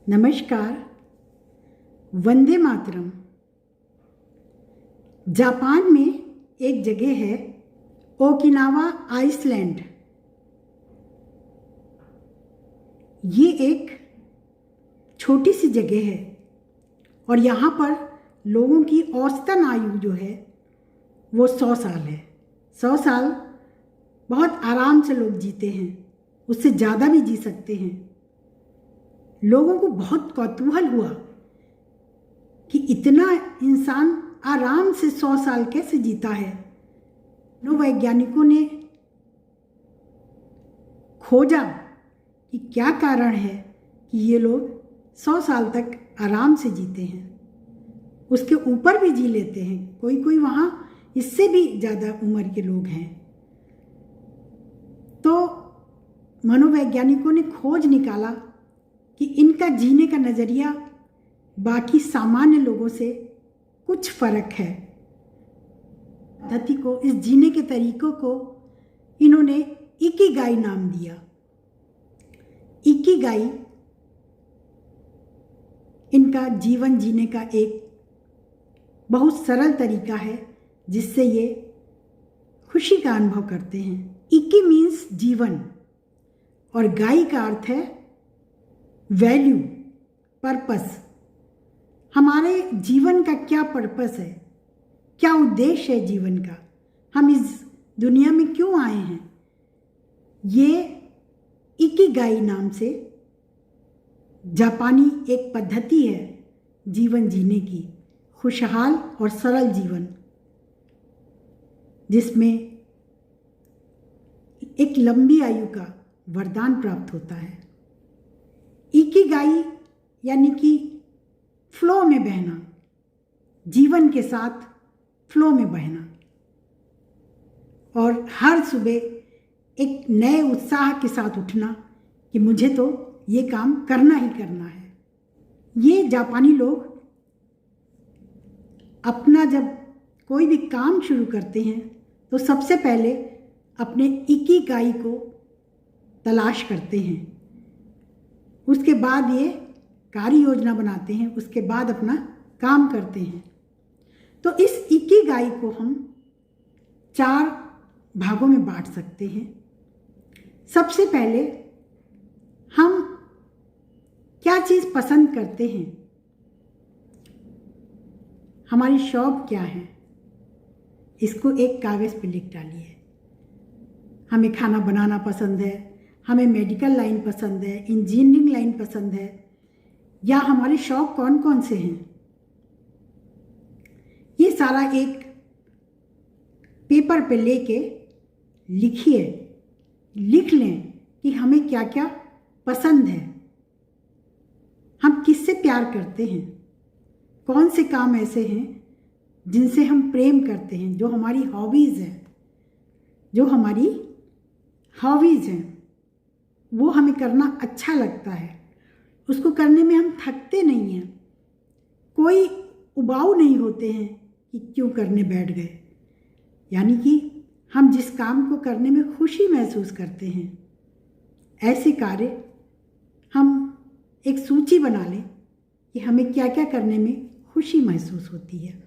नमस्कार। वंदे मातरम। जापान में एक जगह है ओकिनावा आइसलैंड। ये एक छोटी सी जगह है और यहाँ पर लोगों की औसतन आयु जो है वो 100 साल है। 100 साल बहुत आराम से लोग जीते हैं, उससे ज़्यादा भी जी सकते हैं। लोगों को बहुत कौतूहल हुआ कि इतना इंसान आराम से 100 साल कैसे जीता है। वैज्ञानिकों ने खोजा कि क्या कारण है कि ये लोग 100 साल तक आराम से जीते हैं, उसके ऊपर भी जी लेते हैं। कोई कोई वहाँ इससे भी ज़्यादा उम्र के लोग हैं। तो मनोवैज्ञानिकों ने खोज निकाला कि इनका जीने का नज़रिया बाकी सामान्य लोगों से कुछ फ़र्क है। पद्धति को, इस जीने के तरीक़ों को इन्होंने इकिगाई नाम दिया। इकिगाई इनका जीवन जीने का एक बहुत सरल तरीका है जिससे ये खुशी का अनुभव करते हैं। इकी मीन्स जीवन और गाई का अर्थ है वैल्यू, पर्पस। हमारे जीवन का क्या पर्पस है, क्या उद्देश्य है जीवन का, हम इस दुनिया में क्यों आए हैं। ये इकिगाई नाम से जापानी एक पद्धति है जीवन जीने की, खुशहाल और सरल जीवन, जिसमें एक लंबी आयु का वरदान प्राप्त होता है। इकिगाई यानी कि फ्लो में बहना, जीवन के साथ फ्लो में बहना और हर सुबह एक नए उत्साह के साथ उठना कि मुझे तो ये काम करना ही करना है। ये जापानी लोग अपना जब कोई भी काम शुरू करते हैं तो सबसे पहले अपने इकिगाई को तलाश करते हैं, उसके बाद ये कार्य योजना बनाते हैं, उसके बाद अपना काम करते हैं। तो इस इकिगाई को हम 4 भागों में बांट सकते हैं। सबसे पहले हम क्या चीज़ पसंद करते हैं, हमारी शौक क्या है, इसको एक कागज़ पे लिख डालिए। हमें खाना बनाना पसंद है, हमें मेडिकल लाइन पसंद है, इंजीनियरिंग लाइन पसंद है, या हमारे शौक कौन कौन से हैं। ये सारा एक पेपर पे लेके लिखिए, लिख लें कि हमें क्या क्या पसंद है, हम किससे प्यार करते हैं, कौन से काम ऐसे हैं जिनसे हम प्रेम करते हैं, जो हमारी हॉबीज़ हैं, जो हमारी हॉबीज़ हैं वो हमें करना अच्छा लगता है, उसको करने में हम थकते नहीं हैं, कोई उबाऊ नहीं होते हैं कि क्यों करने बैठ गए। यानी कि हम जिस काम को करने में खुशी महसूस करते हैं, ऐसे कार्य हम एक सूची बना लें कि हमें क्या क्या करने में खुशी महसूस होती है।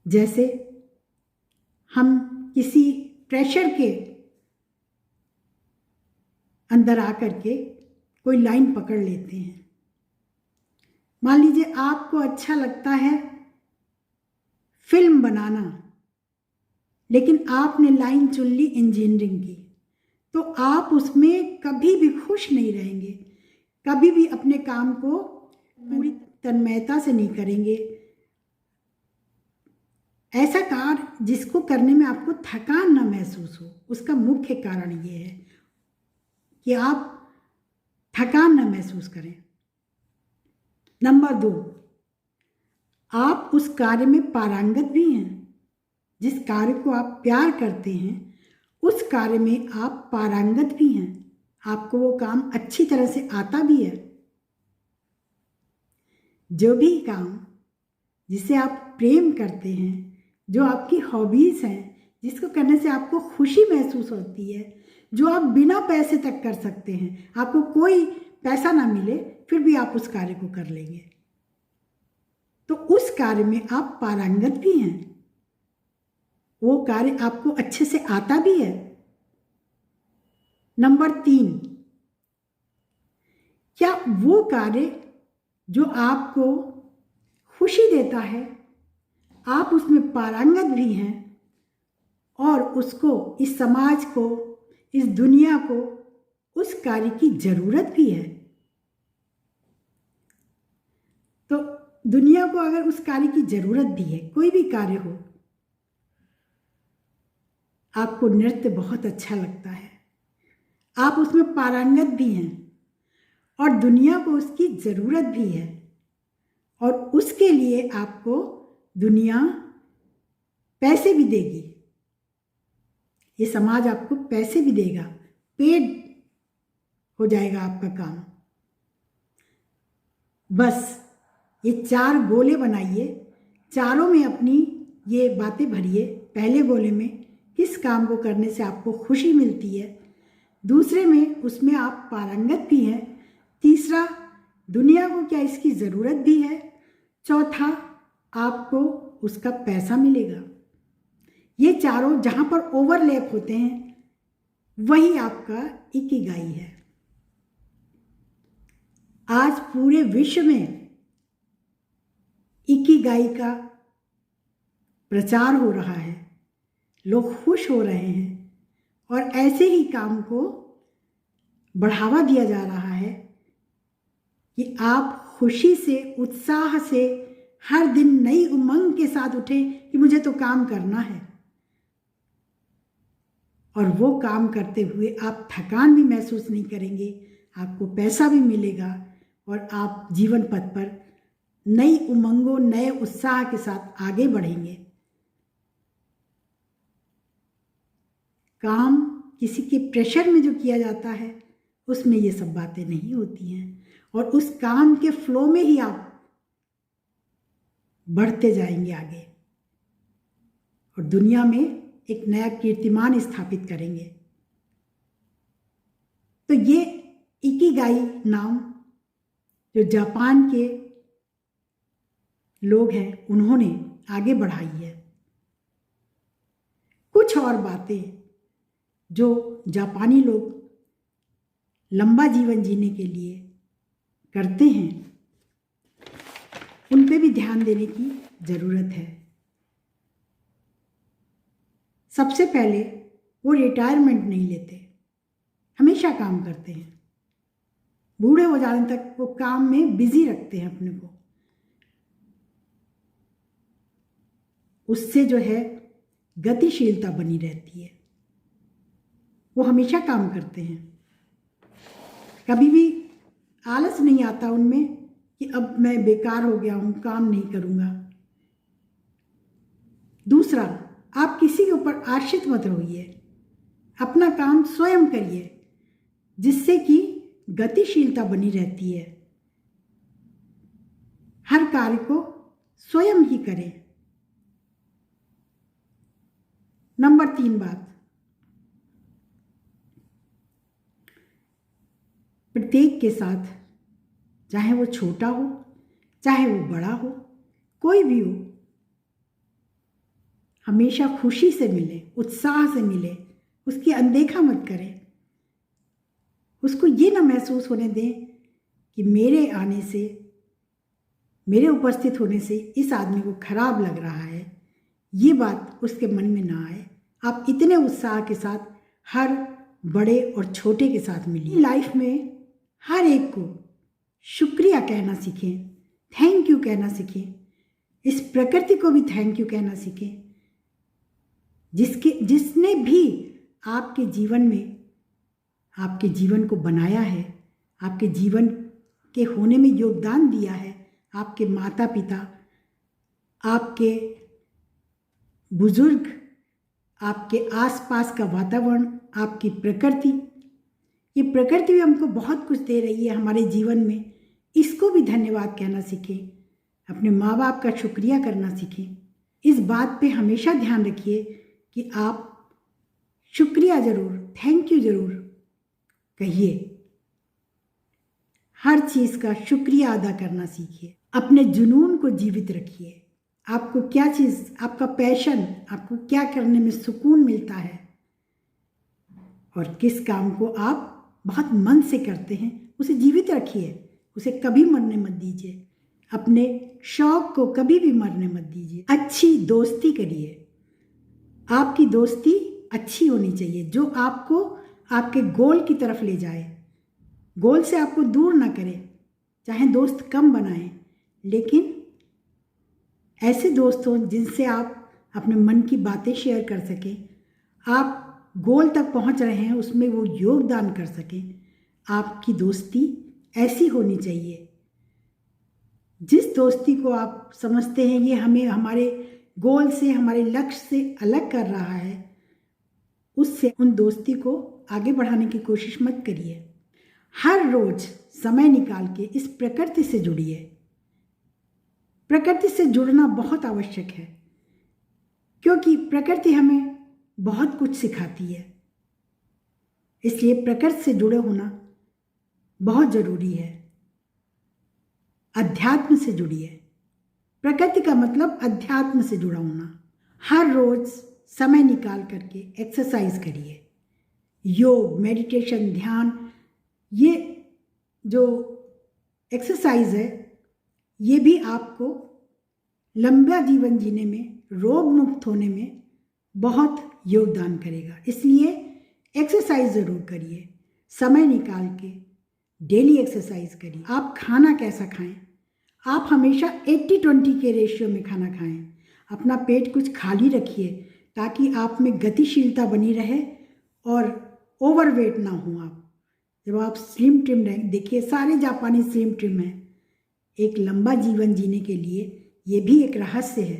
जैसे हम किसी प्रेशर के अंदर आकर के कोई लाइन पकड़ लेते हैं। मान लीजिए आपको अच्छा लगता है फिल्म बनाना, लेकिन आपने लाइन चुन ली इंजीनियरिंग की, तो आप उसमें कभी भी खुश नहीं रहेंगे, कभी भी अपने काम को पूरी तन्मयता से नहीं करेंगे। ऐसा कार्य जिसको करने में आपको थकान ना महसूस हो, उसका मुख्य कारण ये है कि आप थकान ना महसूस करें। नंबर 2, आप उस कार्य में पारंगत भी हैं। जिस कार्य को आप प्यार करते हैं उस कार्य में आप पारंगत भी हैं, आपको वो काम अच्छी तरह से आता भी है। जो भी काम जिसे आप प्रेम करते हैं, जो आपकी हॉबीज़ हैं, जिसको करने से आपको खुशी महसूस होती है, जो आप बिना पैसे तक कर सकते हैं। आपको कोई पैसा ना मिले फिर भी आप उस कार्य को कर लेंगे, तो उस कार्य में आप पारंगत भी हैं, वो कार्य आपको अच्छे से आता भी है। नंबर 3, क्या वो कार्य जो आपको खुशी देता है, आप उसमें पारंगत भी हैं और उसको, इस समाज को, इस दुनिया को उस कार्य की जरूरत भी है। तो दुनिया को अगर उस कार्य की जरूरत भी है, कोई भी कार्य हो, आपको नृत्य बहुत अच्छा लगता है, आप उसमें पारंगत भी हैं और दुनिया को उसकी ज़रूरत भी है, और उसके लिए आपको दुनिया पैसे भी देगी, ये समाज आपको पैसे भी देगा, पेड हो जाएगा आपका काम। बस ये 4 गोले बनाइए, चारों में अपनी ये बातें भरिए। पहले गोले में किस काम को करने से आपको खुशी मिलती है, दूसरे में उसमें आप पारंगत भी हैं, तीसरा दुनिया को क्या इसकी ज़रूरत भी है, चौथा आपको उसका पैसा मिलेगा। ये चारों जहाँ पर ओवरलैप होते हैं वही आपका इकिगाई है। आज पूरे विश्व में इकिगाई का प्रचार हो रहा है, लोग खुश हो रहे हैं और ऐसे ही काम को बढ़ावा दिया जा रहा है कि आप खुशी से, उत्साह से हर दिन नई उमंग के साथ उठें कि मुझे तो काम करना है, और वो काम करते हुए आप थकान भी महसूस नहीं करेंगे, आपको पैसा भी मिलेगा और आप जीवन पथ पर नई उमंगों, नए उत्साह के साथ आगे बढ़ेंगे। काम किसी के प्रेशर में जो किया जाता है उसमें ये सब बातें नहीं होती हैं, और उस काम के फ्लो में ही आप बढ़ते जाएंगे आगे और दुनिया में एक नया कीर्तिमान स्थापित करेंगे। तो ये इकिगाई नाम जो जापान के लोग हैं उन्होंने आगे बढ़ाई है। कुछ और बातें जो जापानी लोग लंबा जीवन जीने के लिए करते हैं, उन पे भी ध्यान देने की ज़रूरत है। सबसे पहले वो रिटायरमेंट नहीं लेते, हमेशा काम करते हैं, बूढ़े हो जाने तक वो काम में बिजी रखते हैं अपने को। उससे जो है गतिशीलता बनी रहती है, वो हमेशा काम करते हैं, कभी भी आलस नहीं आता उनमें कि अब मैं बेकार हो गया हूँ, काम नहीं करूँगा। दूसरा, आप किसी के ऊपर आश्रित मत रहिए, अपना काम स्वयं करिए, जिससे कि गतिशीलता बनी रहती है। हर कार्य को स्वयं ही करें। नंबर 3 बात, प्रत्येक के साथ, चाहे वो छोटा हो चाहे वो बड़ा हो, कोई भी हो, हमेशा खुशी से मिले, उत्साह से मिले, उसकी अनदेखा मत करें। उसको ये ना महसूस होने दें कि मेरे आने से, मेरे उपस्थित होने से इस आदमी को खराब लग रहा है, ये बात उसके मन में ना आए। आप इतने उत्साह के साथ हर बड़े और छोटे के साथ मिलिए। लाइफ में हर एक को शुक्रिया कहना सीखें, थैंक यू कहना सीखें, इस प्रकृति को भी थैंक यू कहना सीखें, जिसने भी आपके जीवन में, आपके जीवन को बनाया है, आपके जीवन के होने में योगदान दिया है। आपके माता पिता, आपके बुजुर्ग, आपके आसपास का वातावरण, आपकी प्रकृति, ये प्रकृति भी हमको बहुत कुछ दे रही है हमारे जीवन में, इसको भी धन्यवाद कहना सीखें, अपने माँ बाप का शुक्रिया करना सीखें। इस बात पे हमेशा ध्यान रखिए कि आप शुक्रिया ज़रूर थैंक यू ज़रूर कहिए। हर चीज़ का शुक्रिया अदा करना सीखिए। अपने जुनून को जीवित रखिए। आपको क्या चीज़, आपका पैशन, आपको क्या करने में सुकून मिलता है और किस काम को आप बहुत मन से करते हैं, उसे जीवित रखिए। उसे कभी मरने मत दीजिए। अपने शौक को कभी भी मरने मत दीजिए। अच्छी दोस्ती करिए। आपकी दोस्ती अच्छी होनी चाहिए जो आपको आपके गोल की तरफ ले जाए, गोल से आपको दूर ना करे। चाहे दोस्त कम बनाएं, लेकिन ऐसे दोस्त हों जिनसे आप अपने मन की बातें शेयर कर सकें। आप गोल तक पहुंच रहे हैं उसमें वो योगदान कर सकें। आपकी दोस्ती ऐसी होनी चाहिए। जिस दोस्ती को आप समझते हैं ये हमें हमारे गोल से, हमारे लक्ष्य से अलग कर रहा है, उससे उन दोस्ती को आगे बढ़ाने की कोशिश मत करिए। हर रोज समय निकाल के इस प्रकृति से जुड़िए। प्रकृति से जुड़ना बहुत आवश्यक है क्योंकि प्रकृति हमें बहुत कुछ सिखाती है। इसलिए प्रकृति से जुड़े होना बहुत जरूरी है। अध्यात्म से जुड़िए। प्रकृति का मतलब अध्यात्म से जुड़ा होना। हर रोज समय निकाल करके एक्सरसाइज करिए। योग, मेडिटेशन, ध्यान, ये जो एक्सरसाइज है ये भी आपको लंबा जीवन जीने में, रोग मुक्त होने में बहुत योगदान करेगा। इसलिए एक्सरसाइज ज़रूर करिए। समय निकाल के डेली एक्सरसाइज करिए। आप खाना कैसा खाएं? आप हमेशा 80-20 के रेशियो में खाना खाएं। अपना पेट कुछ खाली रखिए ताकि आप में गतिशीलता बनी रहे और ओवरवेट ना हो आप। जब आप स्लिम ट्रिम रहें, देखिए सारे जापानी स्लिम ट्रिम हैं। एक लंबा जीवन जीने के लिए ये भी एक रहस्य है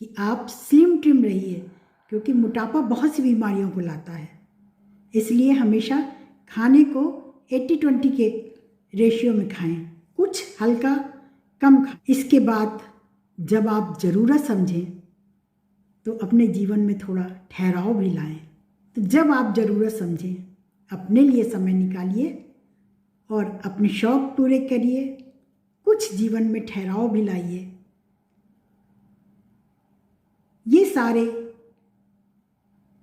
कि आप स्लिम ट्रिम रहिए, क्योंकि मोटापा बहुत सी बीमारियों को लाता है। इसलिए हमेशा खाने को 80-20 के रेशियो में खाएं, कुछ हल्का कम खाएं। इसके बाद जब आप ज़रूरत समझें तो अपने जीवन में थोड़ा ठहराव भी लाएं। तो जब आप ज़रूरत समझें अपने लिए समय निकालिए और अपने शौक़ पूरे करिए। कुछ जीवन में ठहराव भी लाइए। ये सारे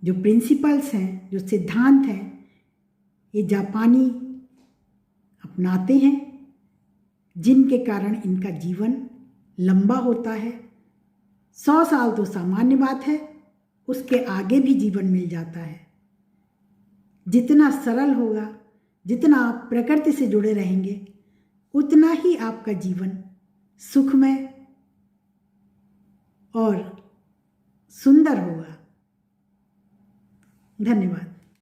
जो प्रिंसिपल्स हैं, जो सिद्धांत हैं, ये जापानी अपनाते हैं, जिनके कारण इनका जीवन लंबा होता है। 100 साल तो सामान्य बात है, उसके आगे भी जीवन मिल जाता है। जितना सरल होगा, जितना आप प्रकृति से जुड़े रहेंगे, उतना ही आपका जीवन सुखमय और सुंदर होगा। धन्यवाद।